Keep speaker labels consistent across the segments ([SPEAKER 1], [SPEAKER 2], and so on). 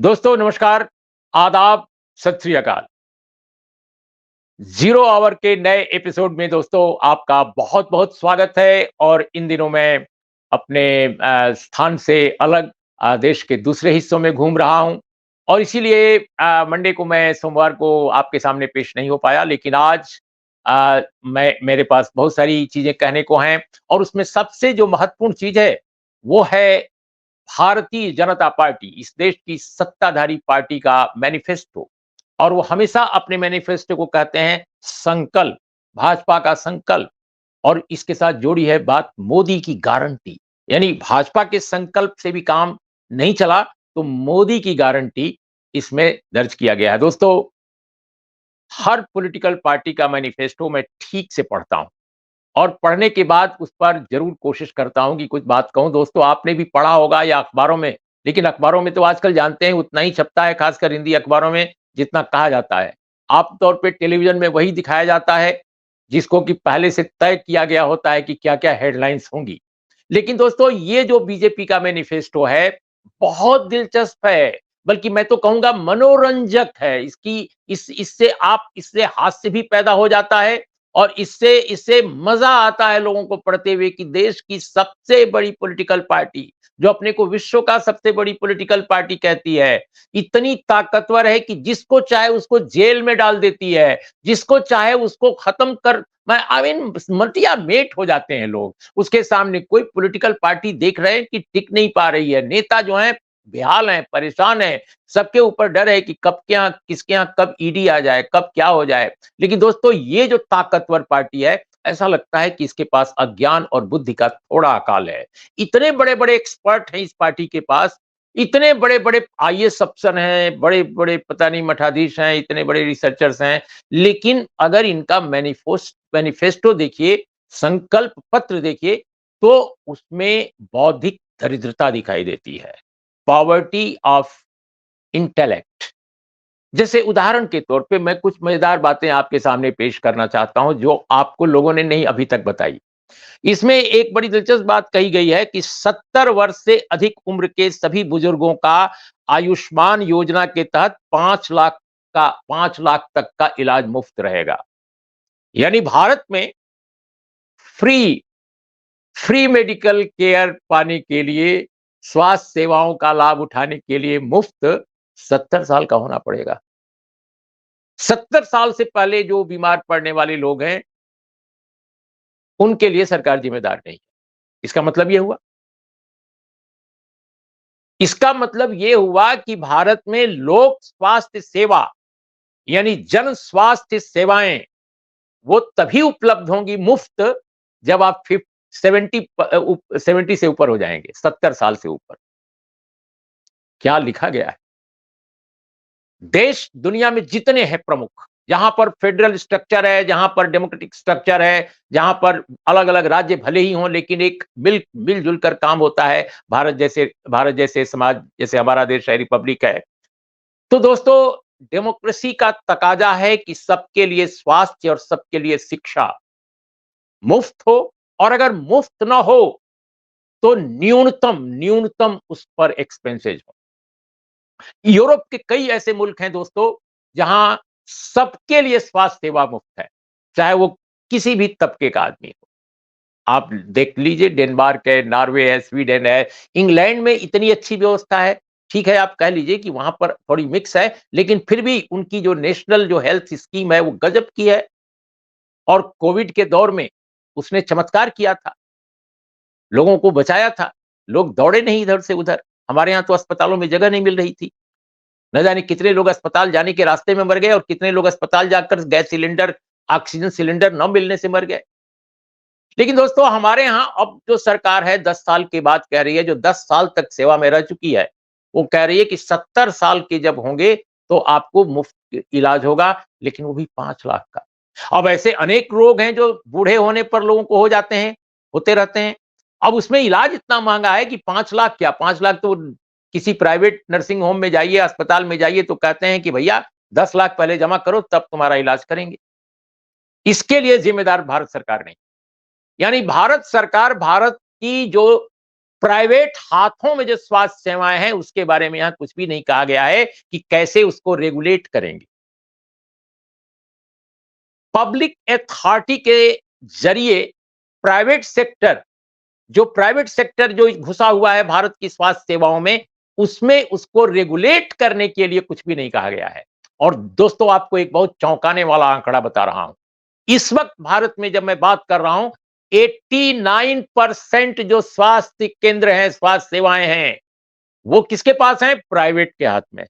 [SPEAKER 1] दोस्तों नमस्कार, आदाब, सत श्री अकाल। ज़ीरो आवर के नए एपिसोड में दोस्तों आपका बहुत-बहुत स्वागत है और इन दिनों मैं अपने स्थान से अलग देश के दूसरे हिस्सों में घूम रहा हूँ और इसीलिए मंडे को मैं सोमवार को आपके सामने पेश नहीं हो पाया लेकिन आज मैं मेरे पास बहुत सारी चीज़ें कहने को हैं और उसमें सबसे जो महत्वपूर्ण चीज़ है, वो है भारतीय जनता पार्टी, इस देश की सत्ताधारी पार्टी का मैनिफेस्टो। और वो हमेशा अपने मैनिफेस्टो को कहते हैं संकल्प, भाजपा का संकल्प। और इसके साथ जोड़ी है बात मोदी की गारंटी। यानी भाजपा के संकल्प से भी काम नहीं चला, तो मोदी की गारंटी इसमें दर्ज किया गया है। दोस्तों, हर पॉलिटिकल पार्टी का मैनिफेस्टो मैं ठीक से पढ़ता हूं और पढ़ने के बाद उस पर ज़रूर कोशिश करता हूँ कि कुछ बात कहूँ। दोस्तों, आपने भी पढ़ा होगा या अखबारों में, लेकिन अखबारों में तो आजकल जानते हैं उतना ही छपता है, खासकर हिंदी अखबारों में, जितना कहा जाता है। आम तौर पे टेलीविज़न में वही दिखाया जाता है, जिसको कि पहले से तय किया गया होता है कि क्या-क्या हेडलाइन्स होंगी। लेकिन दोस्तों, ये जो बीजेपी का मैनिफेस्टो है, बहुत दिलचस्प है, बल्कि मैं तो कहूँगा मनोरंजक है। इससे हास्य भी पैदा हो जाता है और इससे इससे मजा आता है लोगों को पढ़ते हुए कि देश की सबसे बड़ी पॉलिटिकल पार्टी, जो अपने को विश्व का सबसे बड़ी पॉलिटिकल पार्टी कहती है, इतनी ताकतवर है कि जिसको चाहे उसको जेल में डाल देती है, जिसको चाहे उसको खत्म कर मैं आई मीन मटिया मेट हो जाते हैं लोग। उसके सामने कोई पॉलिटिकल पार्टी देख रहे हैं कि टिक नहीं पा रही है। नेता जो हैं बेहाल हैं, परेशान हैं, सबके ऊपर डर है कि कब क्या किसके यहाँ कब ईडी आ जाए, कब क्या हो जाए। लेकिन दोस्तों, ये जो ताकतवर पार्टी है, ऐसा लगता है कि इसके पास अज्ञान और बुद्धि का थोड़ा अकाल है। इतने बड़े-बड़े एक्सपर्ट हैं इस पार्टी के पास, इतने बड़े-बड़े आईएएस अफ़सर हैं, बड़े-बड़े पता नहीं मठाधीश हैं, इतने बड़े रिसर्चर्स हैं, लेकिन अगर इनका मैनिफेस्टो देखिए, संकल्प पत्र देखिए, तो उसमें बौद्धिक दरिद्रता दिखाई देती है। Poverty of intellect. जैसे उदाहरण के तौर पे मैं कुछ मजेदार बातें आपके सामने पेश करना चाहता हूं जो आपको लोगों ने नहीं अभी तक बताई। इसमें एक बड़ी दिलचस्प बात कही गई है कि 70 वर्ष से अधिक उम्र के सभी बुजुर्गों का आयुष्मान योजना के तहत 5 लाख तक का इलाज मुफ्त रहेगा। यानी भारत में फ्री फ्री मेडिकल केयर पाने के लिए, स्वास्थ्य सेवाओं का लाभ उठाने के लिए मुफ्त 70 साल का होना पड़ेगा। 70 साल से पहले जो बीमार पड़ने वाले लोग हैं, उनके लिए सरकार जिम्मेदार नहीं है। इसका मतलब ये हुआ इसका मतलब ये हुआ कि भारत में लोक स्वास्थ्य सेवा यानी जन स्वास्थ्य सेवाएं वो तभी उपलब्ध होंगी मुफ्त जब आप 70 से ऊपर हो जाएंगे, 70 साल से ऊपर। क्या लिखा गया है? देश दुनिया में जितने हैं प्रमुख, जहां पर फेडरल स्ट्रक्चर है, जहां पर डेमोक्रेटिक स्ट्रक्चर है, जहां पर अलग-अलग राज्य भले ही हों लेकिन एक मिलजुल कर काम होता है, भारत जैसे समाज जैसे हमारा देश है, रिपब्लिक है। तो दोस्तों, डेमोक्रेसी का तकाजा है कि सबके लिए स्वास्थ्य और सबके लिए शिक्षा मुफ्त हो, और अगर मुफ्त ना हो तो न्यूनतम न्यूनतम उस पर एक्सपेंसेस हो। यूरोप के कई ऐसे मुल्क हैं दोस्तों, जहां सबके लिए स्वास्थ्य सेवा मुफ्त है, चाहे वो किसी भी तबके का आदमी हो। आप देख लीजिए, डेनमार्क है, नॉर्वे है, स्वीडन है, इंग्लैंड में इतनी अच्छी व्यवस्था है। ठीक है, आप कह लीजिए कि वहां पर थोड़ी मिक्स है, लेकिन फिर भी उनकी जो नेशनल जो हेल्थ स्कीम है वो गजब की है। और कोविड के दौर में उसने चमत्कार किया था, लोगों को बचाया था। लोग दौड़े नहीं इधर से उधर। हमारे यहाँ तो अस्पतालों में जगह नहीं मिल रही थी। न जाने कितने लोग अस्पताल जाने के रास्ते में मर गए और कितने लोग अस्पताल जाकर गैस सिलेंडर, ऑक्सीजन सिलेंडर न मिलने से मर गए। लेकिन दोस्तों, हमारे यहाँ अब जो सरकार है 10 साल के बाद कह रही है, जो 10 साल तक सेवा में रह चुकी है, वो कह रही है कि 70 साल के जब होंगे तो आपको मुफ्त इलाज होगा, लेकिन वो भी 5 लाख का। अब ऐसे अनेक रोग हैं जो बूढ़े होने पर लोगों को हो जाते हैं, होते रहते हैं। अब उसमें इलाज इतना महँगा है कि 5 लाख क्या, 5 लाख तो किसी प्राइवेट नर्सिंग होम में जाइए, अस्पताल में जाइए तो कहते हैं कि भैया 10 लाख पहले जमा करो तब तुम्हारा इलाज करेंगे। इसके लिए जिम्मेदार भारत सरकार नहीं। यानी भारत सरकार, भारत की जो प्राइवेट हाथों में जो स्वास्थ्य सेवाएं हैं उसके बारे में यहां कुछ भी नहीं कहा गया है कि कैसे उसको रेगुलेट करेंगे। पब्लिक अथॉरिटी के जरिए प्राइवेट सेक्टर जो घुसा हुआ है भारत की स्वास्थ्य सेवाओं में, उसमें उसको रेगुलेट करने के लिए कुछ भी नहीं कहा गया है। और दोस्तों, आपको एक बहुत चौंकाने वाला आंकड़ा बता रहा हूं। इस वक्त भारत में जब मैं बात कर रहा हूं, 89% जो स्वास्थ्य केंद्र हैं, स्वास्थ्य सेवाएं हैं, वो किसके पास हैं? प्राइवेट के हाथ में।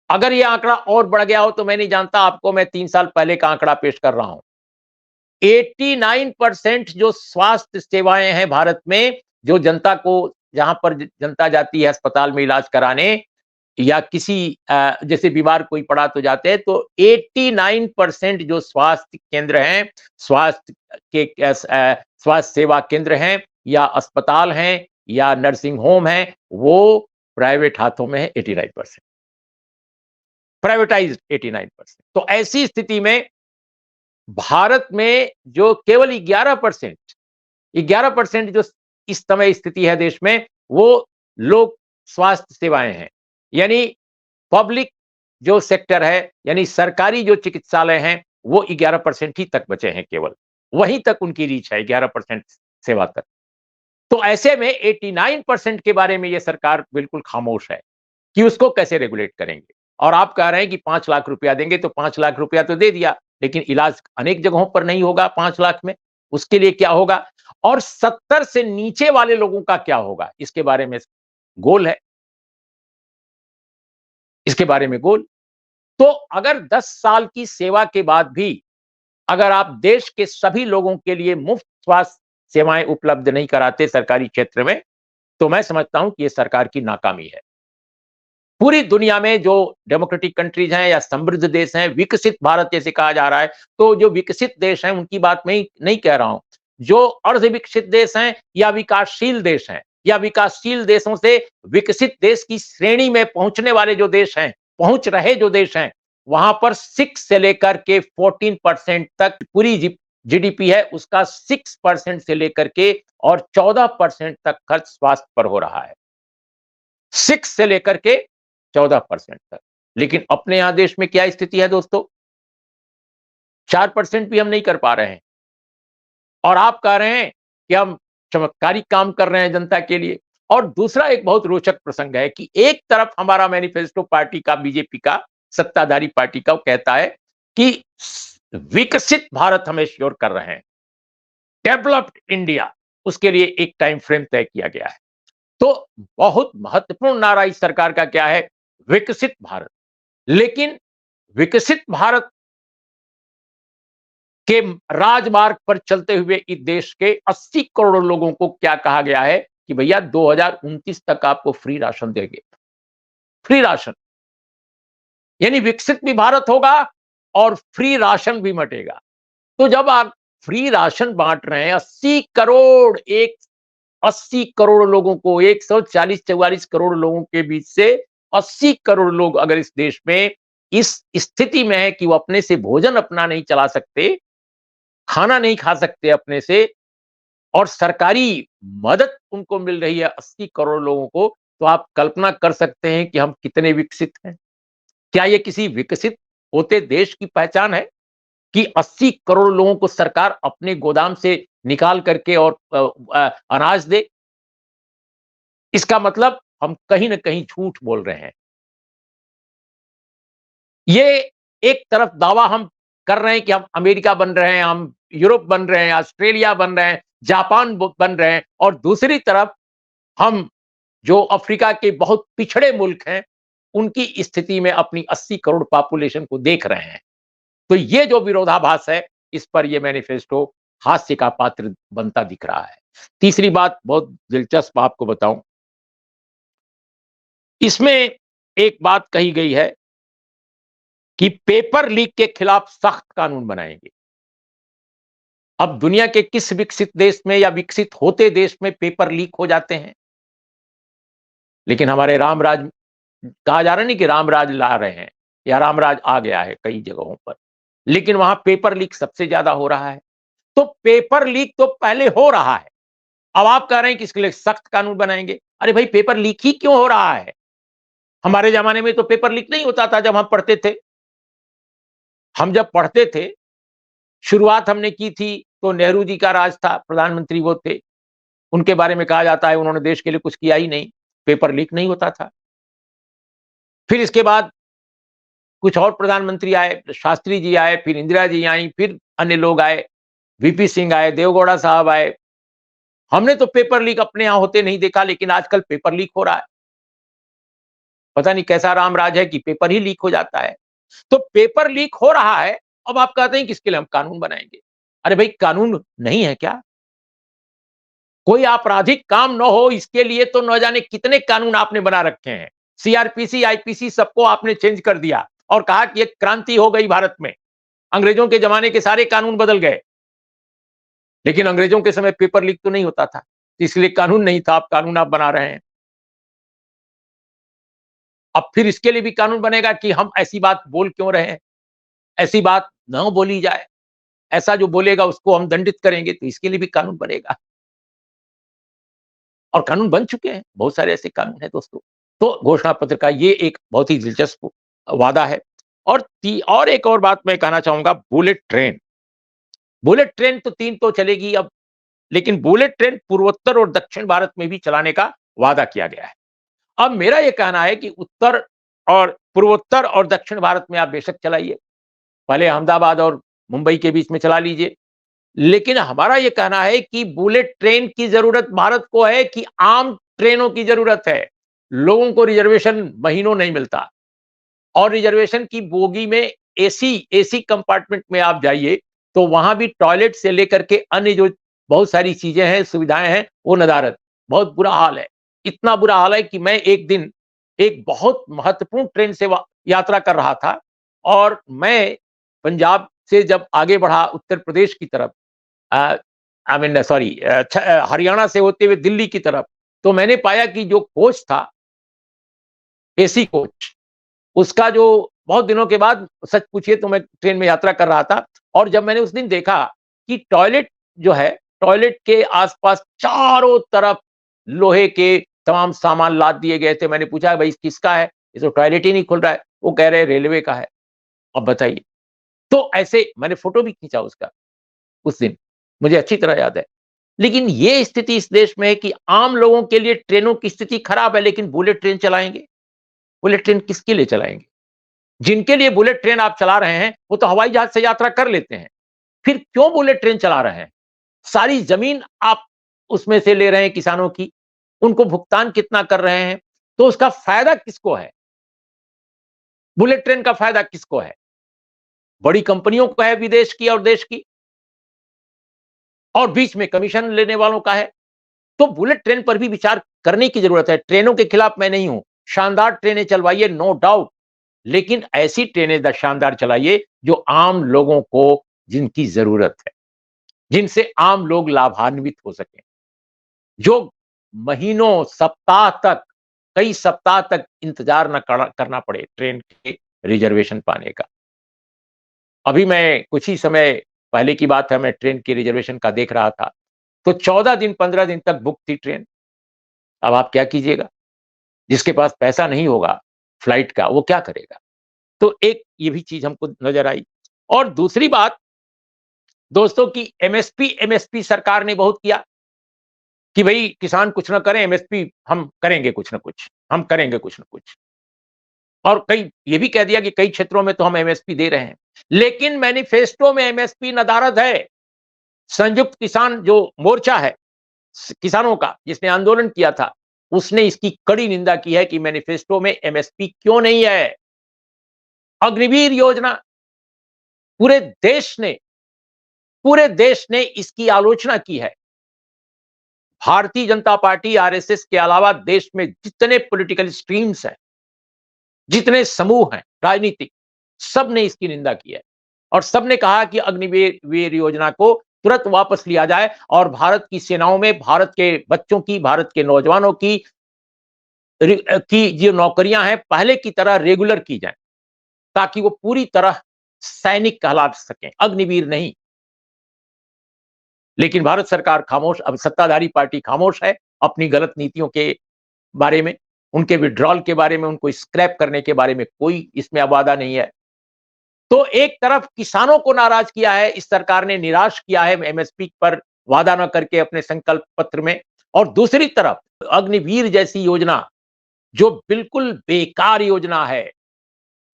[SPEAKER 1] अगर यह आंकड़ा और बढ़ गया हो तो मैं नहीं जानता, आपको मैं 3 साल पहले का आंकड़ा पेश कर रहा हूं। 89% जो स्वास्थ्य सेवाएं हैं भारत में, जो जनता को, जहां पर जनता जाती है अस्पताल में इलाज कराने, या किसी जैसे बीमार कोई पड़ा तो जाते हैं, तो 89% जो स्वास्थ्य केंद्र हैं, स्वास्थ्य स्वास्थ्य सेवा केंद्र हैं, या अस्पताल हैं, या नर्सिंग होम हैं, वो प्राइवेट हाथों में है। 89% प्राइवेटाइज्ड, 89%। तो ऐसी स्थिति में भारत में जो केवल 11% जो इस समय स्थिति है देश में, वो लोग स्वास्थ्य सेवाएं हैं। यानी पब्लिक जो सेक्टर है, यानी सरकारी जो चिकित्सालय हैं, वो 11% ही तक बचे हैं केवल। वहीं तक उनकी रीच है, 11% सेवा तक। तो ऐसे में 89% के बारे में ये सरकार बिल्कुल खामोश है कि उसको कैसे रेगुलेट करेंगे। और आप कह रहे हैं कि 5 लाख रुपया देंगे, तो 5 लाख रुपया तो दे दिया, लेकिन इलाज अनेक जगहों पर नहीं होगा 5 लाख में। उसके लिए क्या होगा? और 70 से नीचे वाले लोगों का क्या होगा? इसके बारे में गोल है, इसके बारे में गोल। तो अगर 10 साल की सेवा के बाद भी अगर आप देश के सभी लोगों के लिए मुफ्त स्वास्थ्य सेवाएं उपलब्ध नहीं कराते सरकारी क्षेत्र में, तो मैं समझता हूं कि यह सरकार की नाकामी है। पूरी दुनिया में जो डेमोक्रेटिक कंट्रीज हैं या समृद्ध देश हैं, विकसित भारत जैसे कहा जा रहा है, तो जो विकसित देश हैं उनकी बात मैं नहीं कह रहा हूं। जो अर्ध विकसित देश हैं या विकासशील देश हैं, या विकासशील देशों से विकसित देश की श्रेणी में पहुंचने वाले जो देश हैं, पहुंच रहे जो देश हैं, वहां पर 6 से लेकर के 14% तक पूरी जीडीपी है, उसका 6% से लेकर के और 14% तक खर्च स्वास्थ्य पर हो रहा है। 6 से लेकर के 14% तक। लेकिन अपने यहां देश में क्या स्थिति है दोस्तों? 4% भी हम नहीं कर पा रहे हैं। और आप कह रहे हैं कि हम चमत्कारिक काम कर रहे हैं जनता के लिए। और दूसरा एक बहुत रोचक प्रसंग है कि एक तरफ हमारा मैनिफेस्टो पार्टी का, बीजेपी का, सत्ताधारी पार्टी का, वो कहता है कि विकसित भारत हम श्योर कर रहे हैं, डेवलप्ड इंडिया, उसके लिए एक टाइम फ्रेम तय किया गया है। तो बहुत महत्वपूर्ण नारा इस सरकार का क्या है? विकसित भारत। लेकिन विकसित भारत के राजमार्ग पर चलते हुए इस देश के 80 करोड़ लोगों को क्या कहा गया है कि भैया 2029 तक आपको फ्री राशन देंगे। फ्री राशन, यानी विकसित भी भारत होगा और फ्री राशन भी मटेगा। तो जब आप फ्री राशन बांट रहे हैं 80 करोड़ लोगों को, 140-44 करोड़ लोगों के बीच से 80 करोड़ लोग अगर इस देश में इस स्थिति में है कि वो अपने से भोजन अपना नहीं चला सकते, खाना नहीं खा सकते अपने से, और सरकारी मदद उनको मिल रही है 80 करोड़ लोगों को, तो आप कल्पना कर सकते हैं कि हम कितने विकसित हैं। क्या ये किसी विकसित होते देश की पहचान है कि 80 करोड़ लोगों को सरकार अपने गोदाम से निकाल करके और अनाज दे? इसका मतलब हम कहीं ना कहीं झूठ बोल रहे हैं। ये एक तरफ दावा हम कर रहे हैं कि हम अमेरिका बन रहे हैं, हम यूरोप बन रहे हैं, ऑस्ट्रेलिया बन रहे हैं, जापान बन रहे हैं, और दूसरी तरफ हम जो अफ्रीका के बहुत पिछड़े मुल्क हैं, उनकी स्थिति में अपनी 80 करोड़ पॉपुलेशन को देख रहे हैं। तो ये जो विरोधाभास है, इस पर ये मैनिफेस्टो हास्य का पात्र बनता दिख रहा है। तीसरी बात बहुत दिलचस्प आपको बताऊं, इसमें एक बात कही गई है कि पेपर लीक के खिलाफ सख्त कानून बनाएंगे। अब दुनिया के किस विकसित देश में या विकसित होते देश में पेपर लीक हो जाते हैं? लेकिन हमारे रामराज, कहा जा रहा नहीं कि रामराज ला रहे हैं या रामराज आ गया है कई जगहों पर, लेकिन वहां पेपर लीक सबसे ज्यादा हो रहा है। तो पेपर लीक तो पहले हो रहा है, अब आप कह रहे हैं कि इसके लिए सख्त कानून बनाएंगे। अरे भाई, पेपर लीक ही क्यों हो रहा है? हमारे जमाने में तो पेपर लीक नहीं होता था जब हम पढ़ते थे। हम जब पढ़ते थे, शुरुआत हमने की थी तो नेहरू जी का राज था, प्रधानमंत्री वो थे। उनके बारे में कहा जाता है उन्होंने देश के लिए कुछ किया ही नहीं, पेपर लीक नहीं होता था। फिर इसके बाद कुछ और प्रधानमंत्री आए, शास्त्री जी आए, फिर इंदिरा जी आईं, फिर अन्य लोग आए, वीपी सिंह आए, देवगौड़ा साहब आए। हमने तो पेपर लीक अपने यहाँ होते नहीं देखा, लेकिन आजकल पेपर लीक हो रहा है। पता नहीं कैसा राम-राज है कि पेपर ही लीक हो जाता है। तो पेपर लीक हो रहा है, अब आप कहते हैं कि इसके लिए हम कानून बनाएँगे। अरे भाई, कानून नहीं है क्या? कोई आपराधिक काम न हो इसके लिए तो न जाने कितने कानून आपने बना रखे हैं। सीआरपीसी, आईपीसी सबको आपने चेंज कर दिया और कहा कि एक क्रांति हो गई भारत में। अंग्रेजों के जमाने के सारे कानून बदल गए। लेकिन अंग्रेजों के समय पेपर लीक तो नहीं होता था, इसलिए कानून नहीं था, अब कानून आप बना रहे हैं। अब फिर इसके लिए भी कानून बनेगा कि हम ऐसी बात बोल क्यों रहे हैं? ऐसी बात ना बोली जाए। ऐसा जो बोलेगा उसको हम दंडित करेंगे, तो इसके लिए भी कानून बनेगा। और कानून बन चुके हैं, बहुत सारे ऐसे कानून हैं दोस्तों। तो घोषणा पत्र का ये एक बहुत ही दिलचस्प वादा है। और एक और बात मैं कहना चाहूँगा, बुलेट ट्रेन। बुलेट ट्रेन तो 3 तो चलेगी अब, लेकिन बुलेट ट्रेन पूर्वोत्तर और दक्षिण भारत में भी चलाने का वादा किया गया है। अब मेरा ये कहना है कि उत्तर और पूर्वोत्तर और दक्षिण भारत में आप बेशक चलाइए। पहले अहमदाबाद और मुंबई के बीच में चला लीजिए। लेकिन हमारा ये कहना है कि बुलेट ट्रेन की ज़रूरत भारत को है कि आम ट्रेनों की ज़रूरत है। लोगों को रिज़र्वेशन महीनों नहीं मिलता और रिज़र्वेशन की बोगी में एसी कंपार्टमेंट में आप जाइए, तो वहाँ भी टॉयलेट से लेकर के अन्य जो बहुत सारी चीज़ें हैं, सुविधाएँ हैं, वो नदारद। बहुत बुरा हाल है। इतना बुरा हाल है कि मैं एक दिन एक बहुत महत्वपूर्ण ट्रेन से वा यात्रा कर रहा था और मैं पंजाब से जब आगे बढ़ा उत्तर प्रदेश की तरफ, आई मीन सॉरी, हरियाणा से होते हुए दिल्ली की तरफ, तो मैंने पाया कि जो कोच था, एसी कोच, उसका जो बहुत दिनों के बाद, सच पूछिए तो मैं ट्रेन में यात्रा कर रहा था और जब मैंने उस दिन देखा कि टॉयलेट जो है, टॉयलेट के आस-पास चारों तरफ लोहे के तमाम सामान लाद दिए गए थे। मैंने पूछा, "भई किसका है? ये तो टॉयलेट ही नहीं खुल रहा है।" वो कह रहे हैं, "रेलवे का है।" अब बताइए। तो ऐसे मैंने फ़ोटो भी खींचा उसका उस दिन, मुझे अच्छी तरह याद है। लेकिन ये स्थिति इस देश में है कि आम लोगों के लिए ट्रेनों की स्थिति खराब है, लेकिन बुलेट ट्रेन चलाएँगे। बुलेट ट्रेन किसके लिए चलाएँगे? जिनके लिए बुलेट ट्रेन आप चला रहे हैं, वो तो हवाई जहाज़ से यात्रा कर लेते हैं। फिर क्यों बुलेट ट्रेन चला रहे हैं? सारी ज़मीन आप उसमें से ले रहे हैं किसानों की, उनको भुगतान कितना कर रहे हैं? तो उसका फ़ायदा किसको है? बुलेट ट्रेन का फ़ायदा किसको है? बड़ी कंपनियों को है, विदेश की और देश की, और बीच में कमीशन लेने वालों का है। तो बुलेट ट्रेन पर भी विचार करने की ज़रूरत है। ट्रेनों के खिलाफ मैं नहीं हूँ। शानदार ट्रेनें चलवाइए, नो डाउट, लेकिन ऐसी ट्रेनें शानदार चलाइए जो आम लोगों को जिनकी ज़रूरत है, जिनसे आम लोग लाभान्वित हो सकें। जो महीनों, सप्ताह तक, कई सप्ताह तक इंतज़ार ना करना पड़े ट्रेन के रिज़र्वेशन पाने का। अभी मैं कुछ ही समय पहले की बात है, मैं ट्रेन के रिज़र्वेशन का देख रहा था, तो 14 दिन, 15 दिन तक बुक थी ट्रेन। अब आप क्या कीजिएगा? जिसके पास पैसा नहीं होगा फ्लाइट का, वो क्या करेगा? तो एक ये भी चीज़ हमको नज़र आई। और दूसरी बात दोस्तों की एमएसपी सरकार ने बहुत किया कि भई किसान कुछ ना करें, एमएसपी हम करेंगे कुछ ना कुछ, हम करेंगे कुछ ना कुछ। और कई ये भी कह दिया कि कई क्षेत्रों में तो हम एमएसपी दे रहे हैं। लेकिन मैनिफेस्टो में एमएसपी नदारद है। संयुक्त किसान जो मोर्चा है किसानों का, जिसने आंदोलन किया था, उसने इसकी कड़ी निंदा की है कि मैनिफेस्टो में एमएसपी क्यों नहीं है? अग्निवीर योजना, पूरे देश ने पूरे देश ने इसकी आलोचना की है। भारतीय जनता पार्टी, आरएसएस के अलावा देश में जितने पॉलिटिकल स्ट्रीम्स हैं, जितने समूह हैं राजनीतिक, सब ने इसकी निंदा की है और सब ने कहा कि अग्निवीर योजना को तुरंत वापस लिया जाए और भारत की सेनाओं में भारत के बच्चों की, भारत के नौजवानों की जो नौकरियां हैं पहले की तरह रेगुलर की जाए, ताकि वो पूरी तरह सैनिक कहला सकें, अग्निवीर नहीं। लेकिन भारत सरकार खामोश, अब सत्ताधारी पार्टी खामोश है अपनी गलत नीतियों के बारे में, उनके विथड्रॉल के बारे में, उनको स्क्रैप करने के बारे में कोई इसमें वादा नहीं है। तो एक तरफ किसानों को नाराज किया है इस सरकार ने, निराश किया है एमएसपी पर वादा न करके अपने संकल्प पत्र में, और दूसरी तरफ अग्निवीर जैसी योजना जो बिल्कुल बेकार योजना है,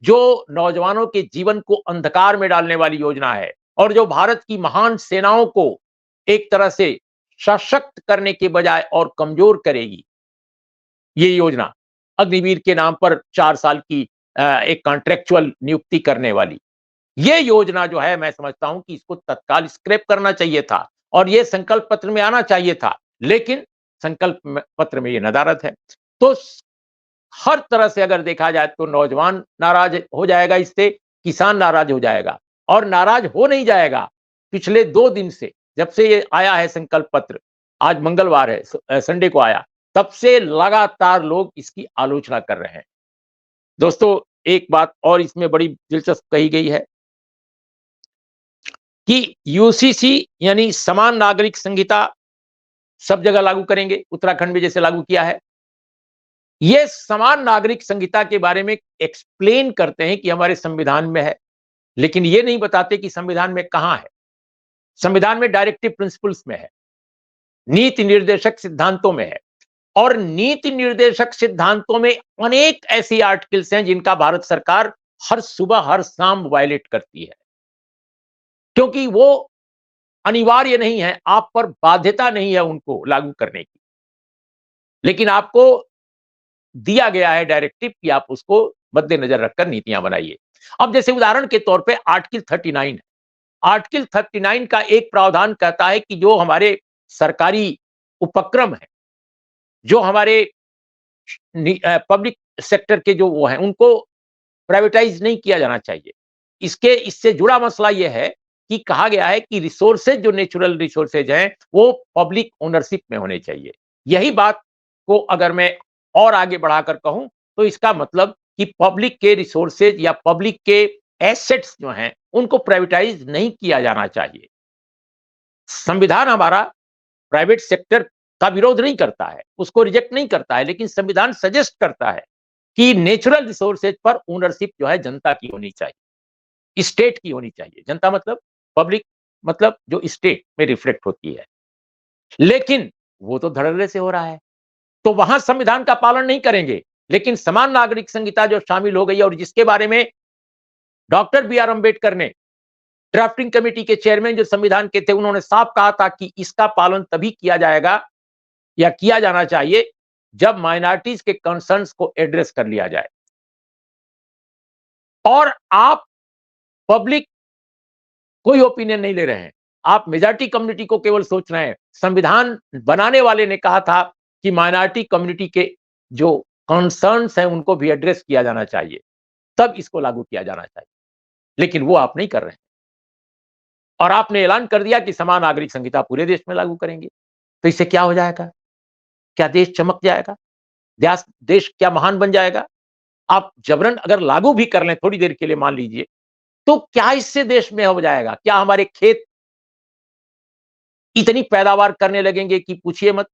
[SPEAKER 1] जो नौजवानों के जीवन को अंधकार में डालने वाली योजना है, और जो भारत की महान सेनाओं को एक तरह से सशक्त करने के बजाय और कमजोर करेगी। ये योजना अग्निवीर के नाम पर 4 साल की एक कॉन्ट्रैक्चुअल नियुक्ति करने वाली, ये योजना जो है मैं समझता हूं कि इसको तत्काल स्क्रैप करना चाहिए था और ये संकल्प पत्र में आना चाहिए था, लेकिन संकल्प पत्र में ये नदारद है। तो हर तरह से अगर देखा जाए तो नौजवान नाराज हो जाएगा इससे, किसान नाराज हो जाएगा, और नाराज हो नहीं जाएगा। पिछले 2 दिन से जब से ये आया है संकल्प पत्र, आज मंगलवार है, संडे को आया, तब से लगातार लोग इसकी आलोचना कर रहे हैं। दोस्तों, एक बात और इसमें बड़ी दिलचस्प कही गई है कि यूसीसी यानी समान नागरिक संहिता सब जगह लागू करेंगे, उत्तराखंड में जैसे लागू किया है। ये समान नागरिक संहिता के बारे में एक्सप्लेन करते हैं कि हमारे संविधान में है, लेकिन ये नहीं बताते कि संविधान में कहां है। संविधान में डायरेक्टिव प्रिंसिपल्स में है, नीति निर्देशक सिद्धांतों में है, और नीति निर्देशक सिद्धांतों में अनेक ऐसी आर्टिकल्स हैं जिनका भारत सरकार हर सुबह हर शाम वायलेट करती है, क्योंकि वो अनिवार्य नहीं है, आप पर बाध्यता नहीं है उनको लागू करने की, लेकिन आपको दिया गया है डायरेक्टिव कि आप उसको मद्देनजर रखकर नीतियां बनाइए। अब जैसे उदाहरण के तौर पे आर्टिकल 39 है। आर्टिकल 39 का एक प्रावधान कहता है कि जो हमारे सरकारी उपक्रम है, जो हमारे पब्लिक सेक्टर के जो वो हैं, उनको प्राइवेटाइज नहीं किया जाना चाहिए। इससे जुड़ा मसला यह है कि कहा गया है कि रिसोर्सेज, जो नेचुरल रिसोर्सेज हैं, वो पब्लिक ओनरशिप में होने चाहिए। यही बात को अगर मैं और आगे बढ़ाकर कहूं तो इसका मतलब कि पब्लिक के रिसोर्सेज या पब्लिक के एसेट्स जो हैं, उनको प्राइवेटाइज नहीं किया जाना चाहिए। संविधान हमारा प्राइवेट सेक्टर का विरोध नहीं करता है, उसको रिजेक्ट नहीं करता है, लेकिन संविधान सजेस्ट करता है कि नेचुरल रिसोर्सेज पर ओनरशिप जो है जनता की होनी चाहिए, स्टेट की होनी चाहिए। जनता मतलब पब्लिक, मतलब जो स्टेट में रिफ्लेक्ट होती है, लेकिन वो तो धड़ल्ले से हो रहा है। तो वहां संविधान का पालन नहीं करेंगे, लेकिन समान नागरिक संहिता जो शामिल हो गई है और जिसके बारे में डॉक्टर बी आर अंबेडकर ने, ड्राफ्टिंग कमेटी के चेयरमैन जो संविधान के थे, उन्होंने साफ कहा था कि इसका पालन तभी किया जाएगा या किया जाना चाहिए जब माइनॉरिटीज के कंसर्न्स को एड्रेस कर लिया जाए। और आप पब्लिक कोई ओपिनियन नहीं ले रहे हैं, आप मेजॉरिटी कम्युनिटी को केवल सोच रहे हैं। संविधान बनाने वाले ने कहा था कि माइनॉरिटी कम्युनिटी के जो कंसर्न्स हैं उनको भी एड्रेस किया जाना चाहिए, तब इसको लागू किया जाना चाहिए, लेकिन वो आप नहीं कर रहे हैं। और आपने ऐलान कर दिया कि समान नागरिक संहिता पूरे देश में लागू करेंगे। तो इससे क्या हो जाएगा? क्या देश चमक जाएगा? देश क्या महान बन जाएगा? आप जबरन अगर लागू भी कर लें थोड़ी देर के लिए, मान लीजिए, तो क्या इससे देश में हो जाएगा? क्या हमारे खेत इतनी पैदावार करने लगेंगे कि पूछिए मत?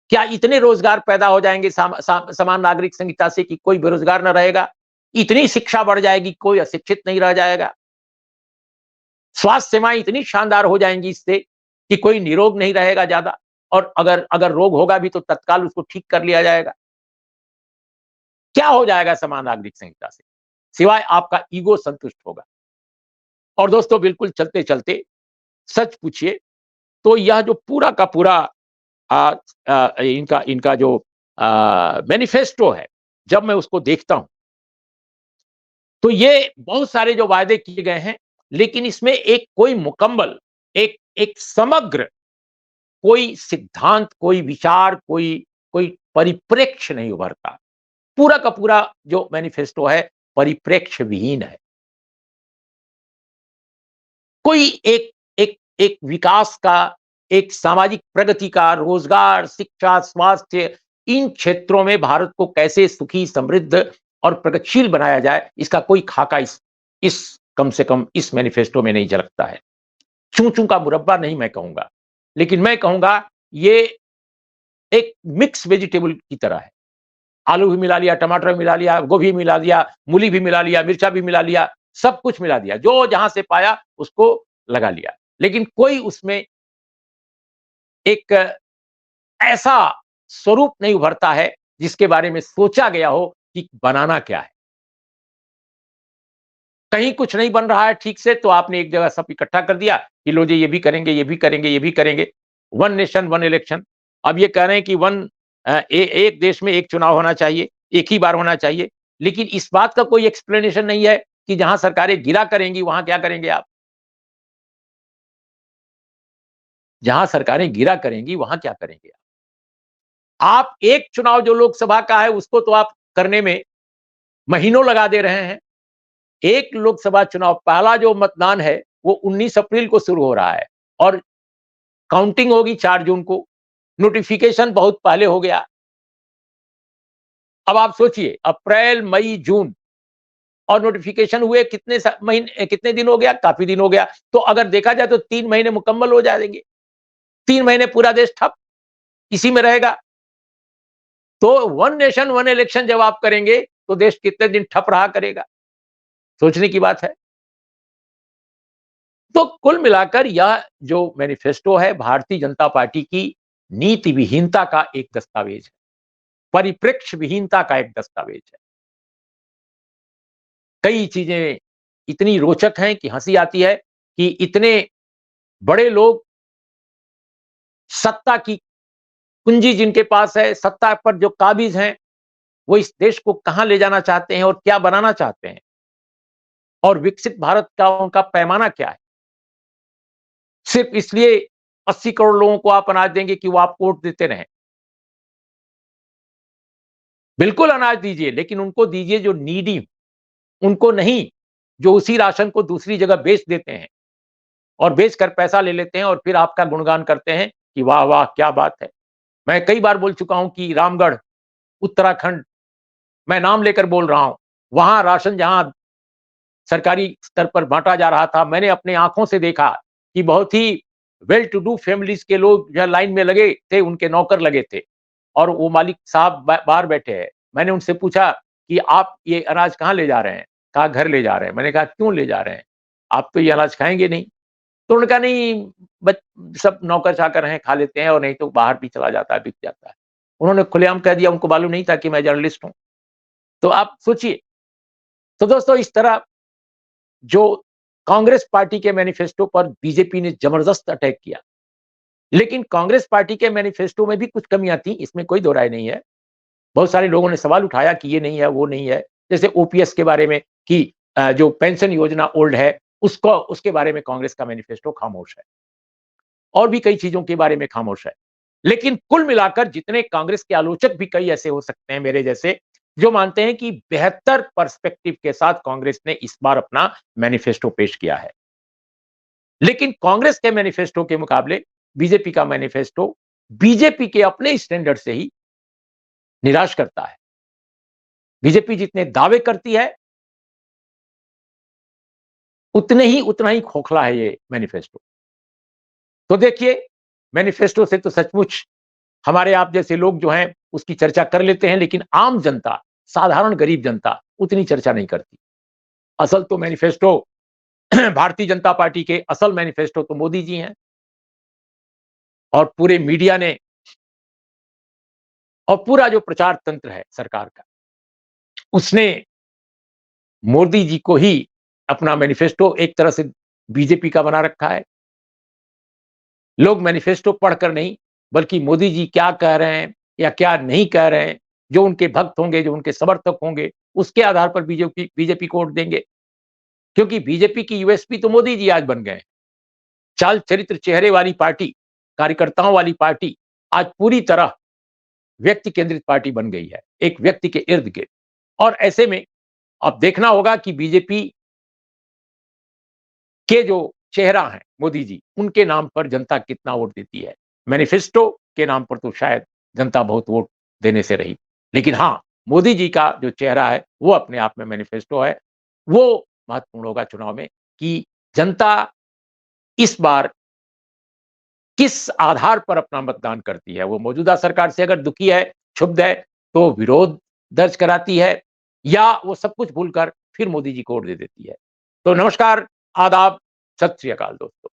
[SPEAKER 1] क्या इतने रोजगार पैदा हो जाएंगे समान नागरिक संहिता से कि कोई बेरोजगार न रहेगा? इतनी शिक्षा बढ़ जाएगी, कोई अशिक्षित नहीं रह जाएगा? स्वास्थ्य सेवाएं इतनी शानदार हो जाएंगी इससे कि कोई निरोग नहीं रहेगा ज्यादा, और अगर अगर रोग होगा भी तो तत्काल उसको ठीक कर लिया जाएगा। क्या हो जाएगा समान नागरिक संहिता से? सिवाय आपका ईगो संतुष्ट होगा। और दोस्तों, बिल्कुल चलते चलते सच पूछिए तो यह जो पूरा का पूरा इनका इनका जो मैनिफेस्टो है, जब मैं उसको देखता हूं तो ये बहुत सारे जो वायदे किए गए हैं, लेकिन इसमें एक कोई मुकम्मल, एक एक समग्र कोई सिद्धांत, कोई विचार, कोई कोई परिप्रेक्ष्य नहीं उभरता। पूरा का पूरा जो मैनिफेस्टो है परिप्रेक्ष्य विहीन है। कोई एक एक एक विकास का, एक सामाजिक प्रगति का, रोजगार, शिक्षा, स्वास्थ्य, इन क्षेत्रों में भारत को कैसे सुखी, समृद्ध और प्रगतिशील बनाया जाए, इसका कोई खाका इस कम से कम इस मैनिफेस्टो में नहीं झलकता है। चूं चूं का मुरब्बा नहीं मैं कहूंगा, लेकिन मैं कहूँगा ये एक मिक्स वेजिटेबल की तरह है। आलू भी मिला लिया, टमाटर भी मिला लिया, गोभी भी मिला दिया, मूली भी मिला लिया, मिर्चा भी मिला लिया, सब कुछ मिला दिया। जो जहाँ से पाया उसको लगा लिया। लेकिन कोई उसमें एक ऐसा स्वरूप नहीं उभरता है जिसके बारे में सोचा गया हो कि बनाना क्या है। कहीं कुछ नहीं बन रहा है ठीक से तो आपने एक जगह सब इकट्ठा कर दिया कि लो जी ये भी करेंगे, ये भी करेंगे, ये भी करेंगे। One nation one election. अब ये कह रहे हैं कि एक देश में एक चुनाव होना चाहिए, एक ही बार होना चाहिए। लेकिन इस बात का कोई एक्सप्लेनेशन नहीं है कि जहां सरकारें गिरा करेंगी वहां क्या करेंगे आप? जहां सरकारें गिरा करेंगी वहां क्या करेंगे आप? आप एक चुनाव जो लोकसभा का है उसको तो आप करने में महीनों लगा दे रहे हैं। एक लोकसभा चुनाव पहला जो मतदान है वो 19 अप्रैल को शुरू हो रहा है और काउंटिंग होगी 4 जून को। नोटिफिकेशन बहुत पहले हो गया। अब आप सोचिए अप्रैल, मई, जून और नोटिफिकेशन हुए कितने दिन हो गया? काफी दिन हो गया। तो अगर देखा जाए तो 3 महीने मुकम्मल हो जाएंगे। 3 महीने पूरा देश ठप इसी में रहेगा। तो वन नेशन वन इलेक्शन जब आप करेंगे तो देश कितने दिन ठप रहा करेगा? सोचने की बात है। तो कुल मिलाकर यह जो मैनिफेस्टो है भारतीय जनता पार्टी की नीति विहीनता का एक दस्तावेज है, परिप्रेक्ष्य विहीनता का एक दस्तावेज है। कई चीजें इतनी रोचक हैं कि हंसी आती है कि इतने बड़े लोग सत्ता की कुंजी जिनके पास है, सत्ता पर जो काबिज हैं, वो इस देश को कहां ले जाना चाहते हैं और क्या बनाना चाहते हैं और विकसित भारत का उनका पैमाना क्या है? सिर्फ इसलिए 80 करोड़ लोगों को आप अनाज देंगे कि वो आपको वोट देते रहें। बिल्कुल अनाज दीजिए, लेकिन उनको दीजिए जो नीडी, उनको नहीं जो उसी राशन को दूसरी जगह बेच देते हैं और बेचकर पैसा ले लेते हैं और फिर आपका गुणगान करते हैं कि वाह वाह क्या बात है। मैं कई बार बोल चुका हूं कि रामगढ़, उत्तराखंड, मैं नाम लेकर बोल रहा हूं, वहां राशन जहां सरकारी स्तर पर बांटा जा रहा था, मैंने अपने आंखों से देखा कि बहुत ही वेल टू डू फैमिलीज के लोग जो लाइन में लगे थे, उनके नौकर लगे थे और वो मालिक साहब बाहर बैठे हैं। मैंने उनसे पूछा कि आप ये अनाज कहाँ ले जा रहे हैं? कहा घर ले जा रहे हैं। मैंने कहा क्यों ले जा रहे हैं? आप तो ये अनाज खाएंगे नहीं। तो उन्होंने कहा नहीं, बच सब नौकर चाकर हैं, खा लेते हैं और नहीं तो बाहर भी चला जाता है, बिक जाता है। उन्होंने खुलेआम कह दिया, उनको मालूम नहीं था कि मैं जर्नलिस्ट हूँ। तो आप सोचिए। तो दोस्तों इस तरह जो कांग्रेस पार्टी के मैनिफेस्टो पर बीजेपी ने जबरदस्त अटैक किया। लेकिन कांग्रेस पार्टी के मैनिफेस्टो में भी कुछ कमियां थी, इसमें कोई दो राय नहीं है। बहुत सारे लोगों ने सवाल उठाया कि ये नहीं है, वो नहीं है। जैसे ओपीएस के बारे में कि जो पेंशन योजना ओल्ड है, उसको उसके बारे में कांग्रेस का मैनिफेस्टो खामोश है। और भी कई चीजों के बारे में खामोश है। लेकिन कुल मिलाकर जितने कांग्रेस के आलोचक भी कई ऐसे हो सकते हैं मेरे जैसे, जो मानते हैं कि बेहतर पर्सपेक्टिव के साथ कांग्रेस ने इस बार अपना मैनिफेस्टो पेश किया है। लेकिन कांग्रेस के मैनिफेस्टो के मुकाबले बीजेपी का मैनिफेस्टो बीजेपी के अपने स्टैंडर्ड से ही निराश करता है। बीजेपी जितने दावे करती है, उतना ही खोखला है ये मैनिफेस्टो। तो देखिए, मैनिफेस्टो से तो सचमुच हमारे आप जैसे लोग जो हैं उसकी चर्चा कर लेते हैं, लेकिन आम जनता, साधारण गरीब जनता उतनी चर्चा नहीं करती। असल तो मैनिफेस्टो भारतीय जनता पार्टी के असल मैनिफेस्टो तो मोदी जी हैं और पूरे मीडिया ने और पूरा जो प्रचार तंत्र है सरकार का, उसने मोदी जी को ही अपना मैनिफेस्टो एक तरह से बीजेपी का बना रखा है। लोग मैनिफेस्टो पढ़कर नहीं, बल्कि मोदी जी क्या कह रहे हैं या क्या नहीं कह रहे हैं, जो उनके भक्त होंगे, जो उनके समर्थक होंगे, उसके आधार पर बीजेपी बीजेपी को वोट देंगे। क्योंकि बीजेपी की यूएसपी तो मोदी जी आज बन गए हैं। चाल चरित्र चेहरे वाली पार्टी, कार्यकर्ताओं वाली पार्टी, आज पूरी तरह व्यक्ति केंद्रित पार्टी बन गई है, एक व्यक्ति के इर्द-गिर्द। और ऐसे में अब देखना होगा कि बीजेपी के जो चेहरा हैं मोदी जी, उनके नाम पर जनता कितना वोट देती है। मैनिफेस्टो के नाम पर तो शायद जनता बहुत वोट देने से रही। लेकिन हाँ, मोदी जी का जो चेहरा है, वो अपने आप में मैनिफेस्टो है। वो महत्वपूर्ण होगा चुनाव में कि जनता इस बार किस आधार पर अपना मतदान करती है। वो मौजूदा सरकार से अगर दुखी है, क्षुब्ध है, तो विरोध दर्ज कराती है या वो सब कुछ भूलकर फिर मोदी जी को वोट दे देती है। तो नमस्कार, आदाब, सत श्री अकाल दोस्तों।